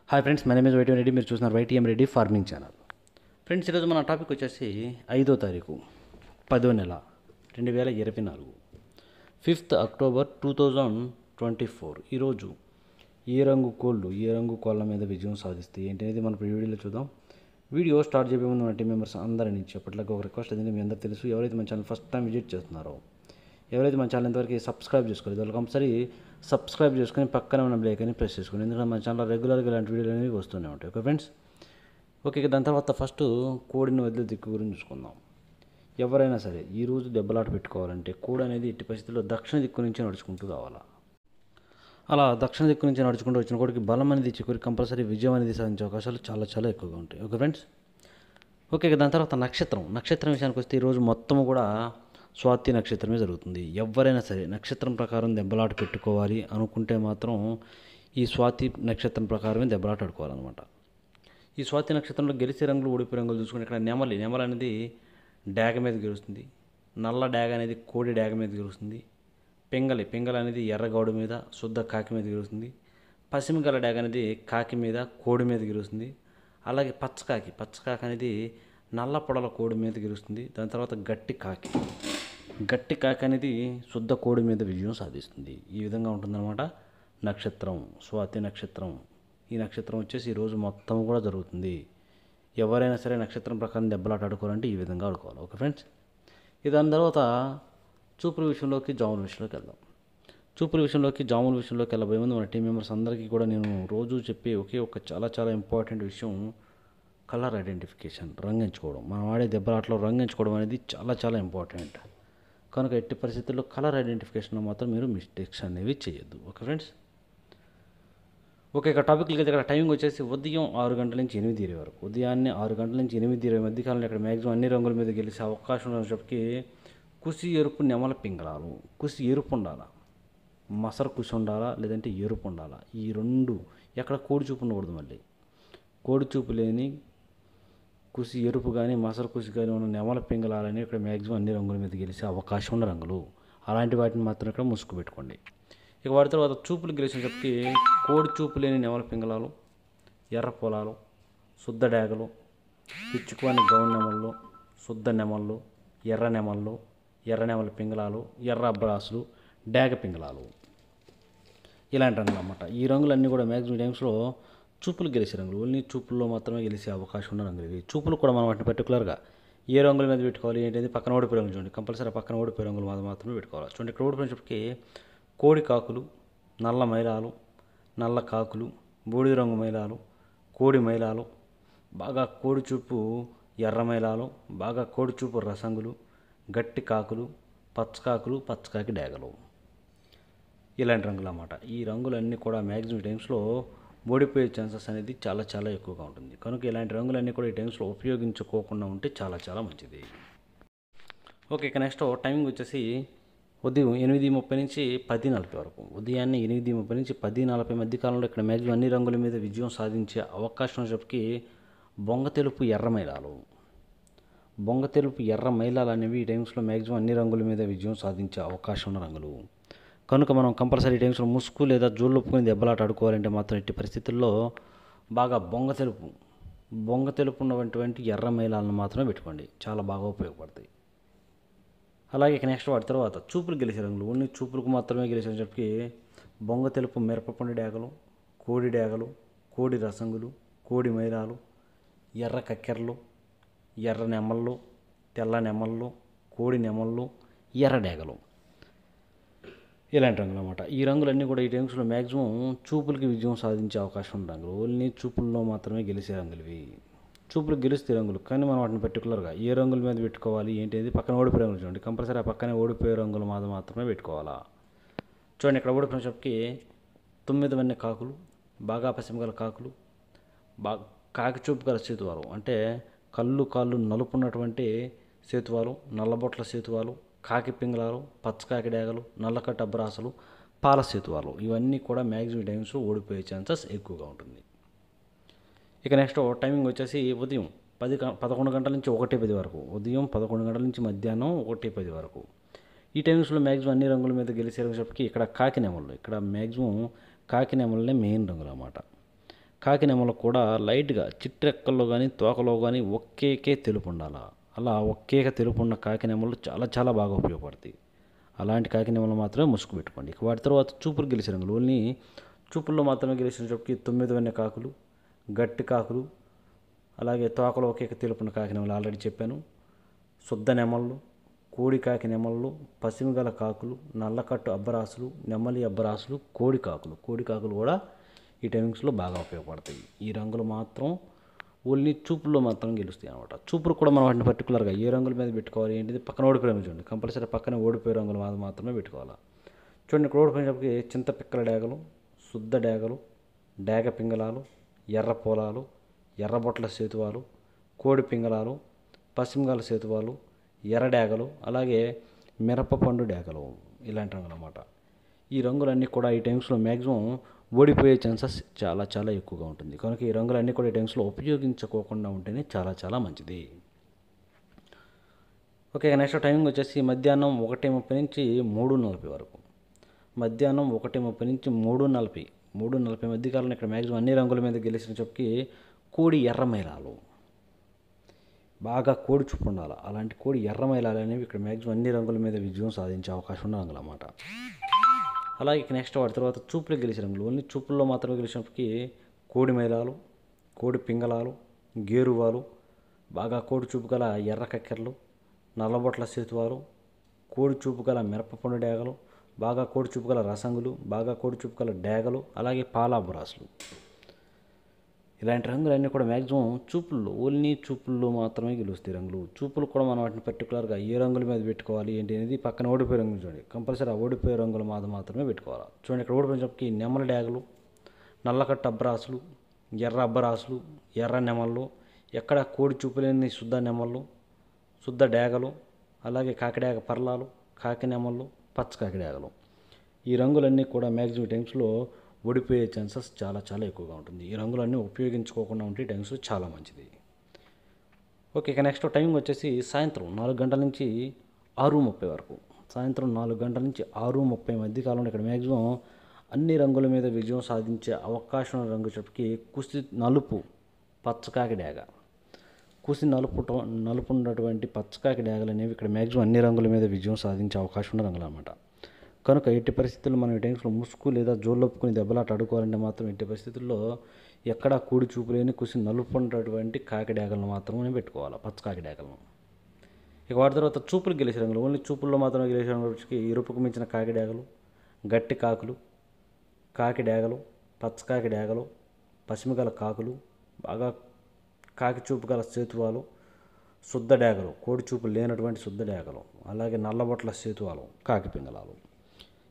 Hi friends, my name is YTM Reddy. మీరు చూస్తున్నారు YTM Reddy farming channel. Friends, ఈరోజు మన టాపిక్ వచ్చేసి 5వ తారీఖు 10వ నెల 2024, 5th అక్టోబర్ 2024. ఈరోజు ఏ రంగు కోళ్ళ మీద విజయం సాధిస్తాయి ఏంటి అనేది మన వీడియోలో చూద్దాం. వీడియో స్టార్ట్ చేయబోయే ముందు మన టీం మెంబర్స్ అందరి నుంచి ఎప్పటిలాగా ఒక రిక్వెస్ట్ అయింది. మీ అందరూ తెలుసు, ఎవరైతే మన ఛానల్ ఫస్ట్ టైం విజిట్ చేస్తున్నారో, ఎవరైతే మన ఛానల్ ఇంతవరకు సబ్స్క్రైబ్ చేసుకోలేదు వాళ్ళు కంపల్సరీ సబ్స్క్రైబ్ చేసుకొని పక్కన ఉన్న బెల్ ఐకాన్ని ప్రెస్ చేసుకోండి. ఎందుకంటే మన ఛానల్ రెగ్యులర్గా ఇలాంటి వీడియోలు అనేవి వస్తూనే ఉంటాయి. Okay friends, okay. దాని తర్వాత ఫస్ట్ కోడిని వదిలే దిక్కు గురించి చూసుకుందాం. ఎవరైనా సరే ఈరోజు దెబ్బలాట పెట్టుకోవాలంటే కోడి అనేది ఎట్టి పరిస్థితుల్లో దక్షిణ దిక్కు నుంచి నడుచుకుంటూ రావాలా. అలా దక్షిణ దిక్కు నుంచి నడుచుకుంటూ వచ్చిన కోడికి బలం అనేది చిక్కురి కంపల్సరీ విజయం అనేది సాధించే అవకాశాలు చాలా చాలా ఎక్కువగా ఉంటాయి. Okay friends, okay. దాని తర్వాత నక్షత్రం విషయానికి వస్తే ఈరోజు మొత్తము కూడా స్వాతి నక్షత్రమే జరుగుతుంది. ఎవరైనా సరే నక్షత్రం ప్రకారం దెబ్బలాట పెట్టుకోవాలి అనుకుంటే మాత్రం ఈ స్వాతి నక్షత్రం ప్రకారమే దెబ్బలాట ఆడుకోవాలన్నమాట. ఈ స్వాతి నక్షత్రంలో గెలిచే రంగులు ఓడిపోయే రంగులు చూసుకుని ఇక్కడ నెమలి అనేది డాగ మీద గెలుస్తుంది. నల్ల డాగ అనేది కోడి డాగ మీద గెలుస్తుంది. పింగళ అనేది ఎర్రగౌడ మీద శుద్ధ కాకి మీద గెలుస్తుంది. పశ్చిమగల డాగ అనేది కాకి మీద కోడి మీద గెలుస్తుంది. అలాగే పచ్చకాకి అనేది నల్ల పొడల కోడి మీద గెలుస్తుంది. దాని తర్వాత గట్టి కాకి అనేది శుద్ధ కోడి మీద విజయం సాధిస్తుంది. ఈ విధంగా ఉంటుందన్నమాట నక్షత్రం, స్వాతి నక్షత్రం. ఈ నక్షత్రం వచ్చేసి ఈరోజు మొత్తం కూడా జరుగుతుంది. ఎవరైనా సరే నక్షత్రం ప్రకారం దెబ్బలాట ఆడుకోవాలంటే ఈ విధంగా ఆడుకోవాలి. ఓకే ఫ్రెండ్స్, దాని తర్వాత జాముల విషయంలోకి వెళ్ళబోయే ముందు మన టీం మెంబర్స్ అందరికీ కూడా నేను రోజు చెప్పే ఒకే ఒక చాలా చాలా ఇంపార్టెంట్ విషయం కలర్ ఐడెంటిఫికేషన్, రంగు ఎంచుకోవడం. మనం ఆడే దెబ్బలాటలో రంగు ఎంచుకోవడం అనేది చాలా చాలా ఇంపార్టెంట్. కనుక ఎట్టి పరిస్థితుల్లో కలర్ ఐడెంటిఫికేషన్లో మాత్రం మీరు మిస్టేక్స్ అనేవి చేయొద్దు. Okay friends, okay. ఇక టాపిక్లకి అయితే ఇక్కడ టైమింగ్ వచ్చేసి ఉదయం 6 గంటల నుంచి 8:20 వరకు. ఉదయాన్నే 6 గంటల నుంచి 8:20 మధ్యకాలంలో ఇక్కడ మ్యాక్సిమం అన్ని రంగుల మీద గెలిచే అవకాశం ఉన్నప్పటికీ కుసి ఎరుపు నెమల పింగళాలు. కుసి ఎరుపు ఉండాలా, మసర కుసి ఉండాలా, లేదంటే ఎరుపు ఉండాలా. ఈ రెండు ఎక్కడ కోడి చూపు ఉండకూడదు. మళ్ళీ కోడి చూపు లేని కుసి ఎరుపు కానీ మసర కుసి కానీ ఉన్న నెమల పింగళాలని ఇక్కడ మ్యాక్సిమం అన్ని రంగుల మీద గెలిచే అవకాశం ఉన్న రంగులు. అలాంటి వాటిని మాత్రం ఇక్కడ ముసుగు పెట్టుకోండి. ఇక వాటి తర్వాత చూపులు గెలిచినప్పటికీ కోడి చూపు లేని నెమల పింగళాలు, ఎర్ర పొలాలు, శుద్ధ డాగలు, పిచ్చుకోని గౌన్ నెమళ్ళు, శుద్ధ నెమళ్ళు, ఎర్ర నెమల పింగళాలు, ఎర్ర అబ్రాసులు, డాగ పింగళాలు, ఇలాంటి రంగులు అన్నమాట. ఈ రంగులన్నీ కూడా మ్యాక్సిమం టైమ్స్లో చూపులు గెలిచే రంగులు. ఓన్లీ చూపుల్లో మాత్రమే గెలిచే అవకాశం ఉన్న రంగులు ఇవి. చూపులు కూడా మనం వాటిని పర్టికులర్గా ఏ రంగుల మీద పెట్టుకోవాలి ఏంటంటే పక్కన ఓడిపోయే రంగులు చూడండి. కంపల్సరీ పక్కన ఓడిపోయే రంగులు మాత్రమే పెట్టుకోవాలి. చూడండి, ఇక్కడ ఓడిపోయినప్పటికీ కోడి కాకులు, నల్ల మైలాలు, నల్ల కాకులు, బూడిద రంగు మైలాలు, కోడి మైలాలు, బాగా కోడి చూపు ఎర్ర మైలాలు, బాగా కోడి చూపు రసంగులు, గట్టి కాకులు, పచ్చకాకి డాగలు, ఇలాంటి రంగులు అన్నమాట. ఈ రంగులన్నీ కూడా మ్యాక్సిమం టైమ్స్లో ఓడిపోయే ఛాన్సెస్ అనేది చాలా చాలా ఎక్కువగా ఉంటుంది. కనుక ఇలాంటి రంగులన్నీ కూడా ఈ టైమ్స్లో ఉపయోగించుకోకుండా ఉంటే చాలా చాలా మంచిది. ఓకే, ఇక నెక్స్ట్ టైమింగ్ వచ్చేసి ఉదయం 8:30 నుంచి 10:40 వరకు. ఉదయాన్నే 8:30 నుంచి 10:40 మధ్య కాలంలో ఇక్కడ మ్యాక్సిమం అన్ని రంగుల మీద విజయం సాధించే అవకాశం వచ్చేప్పటికి బొంగ తెలుపు ఎర్ర మైలాలు అనేవి ఈ టైమ్స్లో మ్యాక్సిమం అన్ని రంగుల మీద విజయం సాధించే అవకాశం ఉన్న రంగులు. కనుక మనం కంపల్సరీ టైమ్స్లో ముసుగు లేదా జోళ్ళొప్పుకొని దెబ్బలాట ఆడుకోవాలంటే మాత్రం ఎట్టి పరిస్థితుల్లో బాగా బొంగ తెలుపు ఉన్నటువంటి ఎర్ర మైలాలను మాత్రమే పెట్టుకోండి. చాలా బాగా ఉపయోగపడతాయి. అలాగే ఇక నెక్స్ట్ వాటి తర్వాత చూపులు గెలిచే రంగులు. ఓన్లీ చూపులకు మాత్రమే గెలిచేటప్పటికి బొంగ తెలుపు మిరపపండు డాగలు, కోడి డాగలు, కోడి రసంగులు, కోడి మైలాలు, ఎర్ర కక్కెరలు, ఎర్ర నెమళ్ళు, తెల్ల నెమళ్ళు, కోడి నెమళ్ళు, ఎర్ర డాగలు, ఇలాంటి రంగులు అన్నమాట. ఈ రంగులన్నీ కూడా ఈ టైమ్స్లో మ్యాక్సిమం చూపులకి విజయం సాధించే అవకాశం ఉన్న రంగులు. ఓన్లీ చూపుల్లో మాత్రమే గెలిచే రంగులు ఇవి. చూపులు గెలిస్తే రంగులు, కానీ మనం వాటిని పర్టికులర్గా ఏ రంగుల మీద పెట్టుకోవాలి ఏంటి పక్కన ఓడిపోయే రంగులు చూడండి. కంపల్సరీ ఆ పక్కనే ఓడిపోయే రంగులు మాత్రమే పెట్టుకోవాలా. చూడండి, ఇక్కడ ఓడిపోయిన చెప్పి 9 వన్నె కాకులు, బాగా పశ్చిమగల కాకులు, కాకి చూపు గల సేతువాలు అంటే కాళ్ళు నలుపు ఉన్నటువంటి సేతువాలు, నల్లబొట్ల సేతువాలు, కాకి పింగళాలు, పచ్చకాకి డాగలు, నల్లకట్ట అబ్రాసలు, పాల సేతువాలు, ఇవన్నీ కూడా మ్యాక్సిమం టైమ్స్లో ఓడిపోయే ఛాన్సెస్ ఎక్కువగా ఉంటుంది. ఇక నెక్స్ట్ టైమింగ్ వచ్చేసి ఉదయం 11 గంటల నుంచి 1:10 వరకు. ఉదయం 11 గంటల నుంచి మధ్యాహ్నం 1:10 వరకు. ఈ టైమ్స్లో మ్యాక్సిమం అన్ని రంగుల మీద గెలిచేటప్పటికి ఇక్కడ కాకి నెమళ్ళు. ఇక్కడ మ్యాక్సిమం కాకి నెమళ్ళనే మెయిన్ రంగులు అన్నమాట. కాకి నెమలకు కూడా లైట్గా చిట్రెక్కల్లో కానీ తోకలో కానీ ఒక్కేకే తెలుపు ఉండాలి. అలా ఒక్కేక తెలుపు ఉన్న కాకి నెమలు చాలా చాలా బాగా ఉపయోగపడతాయి. అలాంటి కాకి నెమలు మాత్రమే ముసుగు పెట్టుకోండి. ఇక వాటి తర్వాత చూపులు గెలిచిన రంగులు ఓన్లీ చూపుల్లో మాత్రమే గెలిచినప్పటికీ 9 వెన్న కాకులు, గట్టి కాకులు, అలాగే తోకలో ఒకేక తెలుపున్న కాకి నెమలు ఆల్రెడీ చెప్పాను. శుద్ధ నెమళ్ళు, కోడి కాకి నెమళ్ళు, పసిమిగల కాకులు, నల్లకట్టు అబ్బరాసులు, నెమలి అబ్బరాసులు, కోడి కాకులు కూడా ఈ టైమింగ్స్లో బాగా ఉపయోగపడతాయి. ఈ రంగులు మాత్రం ఓన్లీ చూపుల్లో మాత్రం గెలుస్తాయి అనమాట. చూపులు కూడా మనం వాటిని పర్టికులర్గా ఏ రంగుల మీద పెట్టుకోవాలి ఏంటిది పక్కన ఓడిపోయే రంగు చూడండి. కంపల్సరీ పక్కన ఓడిపోయే రంగుల మీద మాత్రమే పెట్టుకోవాలి. చూడండి ఇక్కడ ఓడిపోయినప్పటికీ చింత పిక్కల డేగలు, శుద్ధ డేగలు, డేగ పింగళాలు, ఎర్ర పొలాలు, ఎర్రబొట్ల సేతువాలు, కోడి పింగళాలు, పశ్చిమగాల సేతువాలు, ఎర్ర డేగలు, అలాగే మిరపపండు డేగలు, ఇలాంటి రంగులు అన్నమాట. ఈ రంగులన్నీ కూడా ఈ టైమ్స్లో మ్యాక్సిమం ఓడిపోయే ఛాన్సెస్ చాలా చాలా ఎక్కువగా ఉంటుంది. కనుక ఈ రంగులన్నీ కూడా ఈ టైమ్స్లో ఉపయోగించుకోకుండా ఉంటేనే చాలా చాలా మంచిది. ఓకే, నెక్స్ట్ టైమింగ్ వచ్చేసి మధ్యాహ్నం 1:30 నుంచి 3:40 వరకు. మధ్యాహ్నం 1:30 నుంచి 3:40 మధ్య కాలంలో ఇక్కడ మ్యాక్సిమం అన్ని రంగుల మీద గెలిచిన చెప్పి కోడి ఎర్రమైలాలు, బాగా కోడి చూపు ఉండాలి. అలాంటి కోడి ఎర్రమైలాలు అనేవి ఇక్కడ మ్యాక్సిమం అన్ని రంగుల మీద విజయం సాధించే అవకాశం ఉన్న రంగులు అన్నమాట. అలాగే నెక్స్ట్ వాటి తర్వాత చూపులు గెలిచిన రంగులు ఓన్లీ చూపుల్లో మాత్రమే గెలిచినప్పటికీ కోడి మైలాలు, కోడి పింగళాలు, గేరువాలు, బాగా కోడి చూపు గల ఎర్ర కక్కెరలు, నల్లబొట్ల సేతువాలు, కోడి చూపు గల మిరపపండు డేగలు, బాగా కోడి చూపు గల రసంగులు, బాగా కోడి చూపు గల డేగలు, అలాగే పాలాబ్రాసులు, ఇలాంటి రంగులన్నీ కూడా మ్యాక్సిమం చూపుల్లో ఓన్లీ చూపుల్లో మాత్రమే గెలుస్తాయి రంగులు. చూపులు కూడా మనం వాటిని పర్టికులర్గా ఏ రంగుల మీద పెట్టుకోవాలి ఏంటి అనేది పక్కన ఓడిపోయే రంగులు చూడండి. కంపల్సరీ ఆ ఓడిపోయే రంగుల మీద మాత్రమే పెట్టుకోవాలి. చూడండి ఇక్కడ ఓడిపోయినప్పటికీ నెమల డేగలు, నల్లకట్టు అబ్బరాసులు, ఎర్ర అబ్బరాసులు, ఎర్ర నెమళ్ళు, ఎక్కడ కోడి చూపు లేని శుద్ధ నెమళ్ళు, శుద్ధ డేగలు, అలాగే కాకిడేగ పర్లాలు, కాకి నెమళ్ళు, పచ్చ కాకిడేగలు, ఈ రంగులన్నీ కూడా మ్యాక్సిమం టైమ్స్లో ఓడిపోయే ఛాన్సెస్ చాలా చాలా ఎక్కువగా ఉంటుంది. ఈ రంగులన్నీ ఉపయోగించుకోకుండా ఉంటే టైమ్స్ చాలా మంచిది. ఓకే, ఇక నెక్స్ట్ టైమింగ్ వచ్చేసి సాయంత్రం 4 గంటల నుంచి 6:30 వరకు. సాయంత్రం 4 గంటల నుంచి 6:30 మధ్య కాలంలో ఇక్కడ మ్యాక్సిమం అన్ని రంగుల మీద విజయం సాధించే అవకాశం ఉన్న రంగు చెప్పి కుసి నలుపు పచ్చకాకి డేగ, కుసి నలుపు ఉన్నటువంటి పచ్చకాకి డేగలు అనేవి ఇక్కడ మ్యాక్సిమం అన్ని రంగుల మీద విజయం సాధించే అవకాశం ఉన్న రంగులు అన్నమాట. కనుక ఎట్టి పరిస్థితుల్లో మనం ఈ టైమ్స్లో ముసుగు లేదా జోళ్ళొప్పుకుని దెబ్బలాట ఆడుకోవాలంటే మాత్రం ఎట్టి పరిస్థితుల్లో ఎక్కడా కూడి చూపు లేని కుసి నలుపు ఉన్నటువంటి కాకి డేగలను మాత్రమే పెట్టుకోవాలి, పచ్చకాకి డేగలను. ఇక వాటి తర్వాత చూపులు గెలిచే రంగులు ఓన్లీ చూపుల్లో మాత్రమే గెలిచే రంగులకి ఎరుపుకు మించిన కాకి డేగలు, గట్టి కాకులు, కాకి డేగలు, పచ్చకాకి డేగలు, పసిమిగల కాకులు, బాగా కాకి చూపు గల సేతువాలు, శుద్ధ డేగలు, కోడి చూపు లేనటువంటి శుద్ధ డేగలు, అలాగే నల్లబొట్ల సేతువాలు, కాకి పింగళాలు,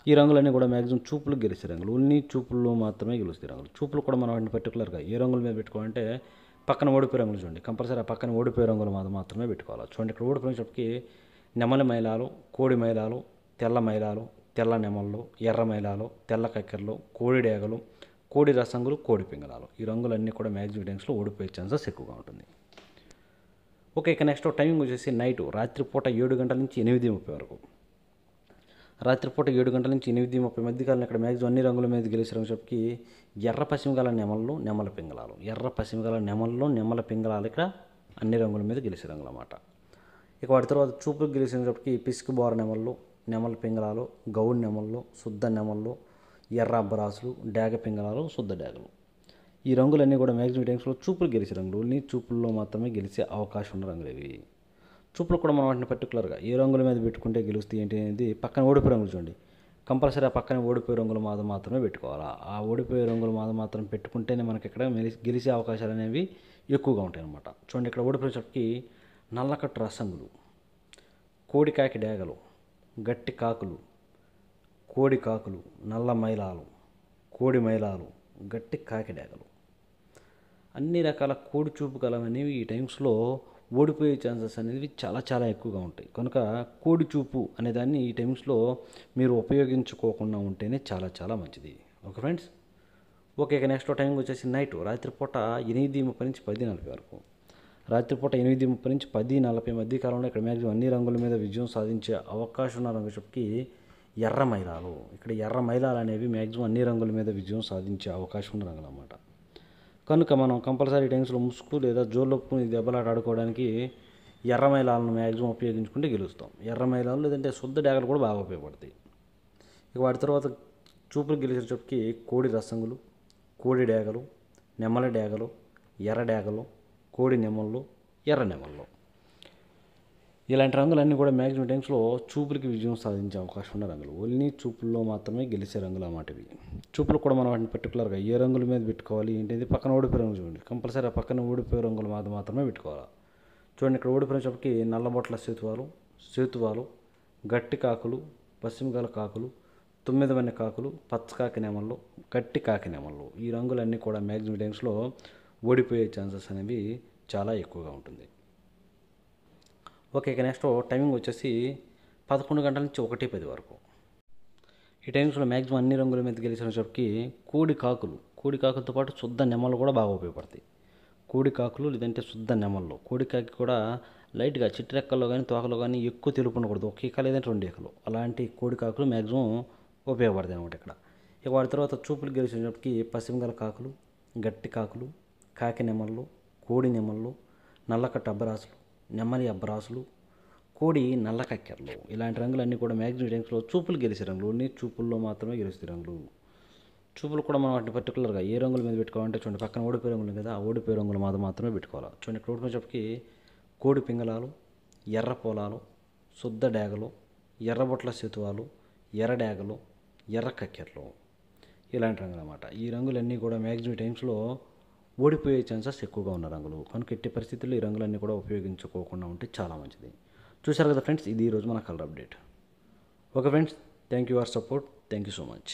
ఈ రంగులన్నీ కూడా మ్యాక్సిమం చూపులు గెలిచే రంగులు ఓన్లీ చూపుల్లో మాత్రమే గెలుస్తాయి రంగులు. చూపులు కూడా మనం వాటిని పర్టికులర్గా ఏ రంగుల మీద పెట్టుకోవాలంటే పక్కన ఓడిపోయే రంగులు చూడండి. కంపల్సరీ ఆ పక్కన ఓడిపోయే రంగులు మాత్రమే పెట్టుకోవాలి. చూడండి ఇక్కడ ఓడిపోయినప్పటికీ నెమలి మైలాలు, కోడి మైలాలు, తెల్ల మైలాలు, తెల్ల నెమళ్ళు, ఎర్ర మైలాలు, తెల్ల కక్కెరలు, కోడి డేగలు, కోడి రసంగులు, కోడి పింగళాలు, ఈ రంగులన్నీ కూడా మ్యాక్సిమం టైమ్స్లో ఓడిపోయే ఛాన్సెస్ ఎక్కువగా ఉంటుంది. ఓకే, ఇక నెక్స్ట్ టైమింగ్ వచ్చేసి రాత్రిపూట 7 గంటల నుంచి 8:30 వరకు. రాత్రిపూట 7 గంటల నుంచి 8:30 మధ్య కాలంలో ఇక్కడ మ్యాక్సిమం అన్ని రంగుల మీద గెలిచే రంగు చెప్పి ఎర్ర పశ్చిమగల నెమళ్ళు, నెమల పింగళాలు, ఎర్ర పశ్చిమగల నెమళ్ళు, నెమల పింగళాలు ఇక్కడ అన్ని రంగుల మీద గెలిచే రంగులు అన్నమాట. ఇక వాటి తర్వాత చూపులకు గెలిచినప్పటికీ పిసికి బోర నెమళ్ళు, నెమల పింగళాలు, గౌడ్ నెమళ్ళు, శుద్ధ నెమళ్ళు, ఎర్ర అబ్బరాసులు, డేగ పింగళాలు, శుద్ధ డేగలు, ఈ రంగులన్నీ కూడా మ్యాక్సిమం టైమ్స్లో చూపులు గెలిచే రంగులు ఓన్లీ చూపుల్లో మాత్రమే గెలిచే అవకాశం ఉన్న రంగులు ఇవి. చూపులు కూడా మనం వాటిని పర్టికులర్గా ఏ రంగుల మీద పెట్టుకుంటే గెలుస్తాయి ఏంటి అనేది పక్కన ఓడిపోయే రంగులు చూడండి. కంపల్సరీ ఆ పక్కన ఓడిపోయే రంగుల మీద మాత్రమే పెట్టుకోవాలి. ఆ ఓడిపోయే రంగుల మీద మాత్రం పెట్టుకుంటేనే మనకి ఇక్కడ గెలిచే అవకాశాలు అనేవి ఎక్కువగా ఉంటాయి అన్నమాట. చూడండి ఇక్కడ ఓడిపోయేసరికి నల్లకట్టు రసంగులు, కోడికాకి డేగలు, గట్టి కాకులు, కోడి కాకులు, నల్ల మైలాలు, కోడి మైలాలు, గట్టి కాకి డేగలు, అన్ని రకాల కోడి చూపు కలవనేవి ఈ టైమ్స్లో ఓడిపోయే ఛాన్సెస్ అనేవి చాలా చాలా ఎక్కువగా ఉంటాయి. కనుక కోడి చూపు అనేదాన్ని ఈ టైమ్స్లో మీరు ఉపయోగించుకోకుండా ఉంటేనే చాలా చాలా మంచిది. Okay friends. ఓకే, ఇక నెక్స్ట్ టైం వచ్చేసి రాత్రిపూట 8:30 నుంచి 10:40 వరకు. రాత్రిపూట 8:30 నుంచి 10:40 మధ్య కాలంలో ఇక్కడ మ్యాక్సిమం అన్ని రంగుల మీద విజయం సాధించే అవకాశం ఉన్న రంగు చెప్పి ఎర్ర మైలాలు. ఇక్కడ ఎర్ర మైలాలు అనేవి మ్యాక్సిమం అన్ని రంగుల మీద విజయం సాధించే అవకాశం ఉన్న రంగులు అన్నమాట. కనుక మనం కంపల్సరీ టైమ్స్లో ముసుగు లేదా జోలొప్పు ఈ దెబ్బలాట ఆడుకోవడానికి ఎర్ర మైలాలను మ్యాక్సిమం ఉపయోగించుకుంటే గెలుస్తాం. ఎర్ర మైలాలు లేదంటే శుద్ధ డేగలు కూడా బాగా ఉపయోగపడతాయి. ఇక వాటి తర్వాత చూపులు గెలిచేటప్పటికి కోడి రసంగులు, కోడి డేగలు, నెమలి డేగలు, ఎర్ర డేగలు, కోడి నెమళ్ళు, ఎర్ర నెమళ్ళు, ఇలాంటి రంగులన్నీ కూడా మ్యాక్సిమం టైమ్స్లో చూపులకి విజయం సాధించే అవకాశం ఉన్న రంగులు. ఓన్లీ చూపుల్లో మాత్రమే గెలిచే రంగులు అన్నమాట ఇవి. చూపులు కూడా మనం వాటిని పర్టికులర్గా ఏ రంగుల మీద పెట్టుకోవాలి ఏంటిది పక్కన ఓడిపోయే రంగులు చూడండి. కంపల్సరీ ఆ పక్కన ఓడిపోయే రంగుల మీద మాత్రమే పెట్టుకోవాలి. చూడండి ఇక్కడ ఓడిపోయినప్పటికి నల్లబొట్ల సేతువాలు, గట్టి కాకులు, పశ్చిమగల కాకులు, తొమ్మిదవన్న కాకులు, పచ్చకాకి నెమళ్ళు, గట్టి కాకి నెమళ్ళు, ఈ రంగులన్నీ కూడా మ్యాక్సిమం టైమ్స్లో ఓడిపోయే ఛాన్సెస్ అనేవి చాలా ఎక్కువగా ఉంటుంది. ఓకే, ఇక నెక్స్ట్ టైమింగ్ వచ్చేసి 11 గంటల నుంచి 1:10 వరకు. ఈ టైమ్స్లో మ్యాక్సిమం అన్ని రంగుల మీద గెలిచినప్పటికీ కోడి కాకులతో పాటు శుద్ధ నెమళ్ళు కూడా బాగా ఉపయోగపడతాయి. కోడి కాకులు లేదంటే శుద్ధ నెమళ్ళు. కోడి కాకి కూడా లైట్గా చిట్రెక్కల్లో కానీ తోకలో కానీ ఎక్కువ తెలుపు ఉండకూడదు. ఒక ఈక లేదంటే 2 ఈకలు, అలాంటి కోడి కాకులు మ్యాక్సిమం ఉపయోగపడతాయి అనమాట ఇక్కడ. ఇక వాటి తర్వాత చూపులు గెలిచినప్పటికీ పశ్చిమగల కాకులు, గట్టి కాకులు, కాకి నెమళ్ళు, కోడి నెమళ్ళు, నల్లకట్ట అబ్బరాసులు, నెమ్మలి అబ్బరాసులు, కోడి నల్ల కక్కెరలు, ఇలాంటి రంగులన్నీ కూడా మ్యాక్సిమం టైమ్స్లో చూపులు గెలిచే రంగులు. ఓన్లీ చూపుల్లో మాత్రమే గెలుస్తాయి రంగులు. చూపులు కూడా మనం వాటిని పర్టికులర్గా ఏ రంగుల మీద పెట్టుకోవాలంటే చూడండి పక్కన ఓడిపోయే రంగులు కదా, ఆ ఓడిపోయే రంగుల మీద మాత్రమే పెట్టుకోవాలి. చూడండి ఇక్కడ ఓడిపోయేటప్పటికి కోడి పింగళాలు, ఎర్ర పొలాలు, శుద్ధ డేగలు, ఎర్రబొట్ల సేతువాలు, ఎర్ర డేగలు, ఎర్ర కక్కెరలు, ఇలాంటి రంగులు అన్నమాట. ఈ రంగులన్నీ కూడా మ్యాక్సిమం టైమ్స్లో ఓడిపోయే ఛాన్సెస్ ఎక్కువగా ఉన్న రంగులు. కనుక ఎట్టి పరిస్థితుల్లో ఈ రంగులన్నీ కూడా ఉపయోగించుకోకుండా ఉంటే చాలా మంచిది. చూసారు కదా ఫ్రెండ్స్, ఇది ఈరోజు మన colour update. Okay friends, thank you for support. Thank you so much.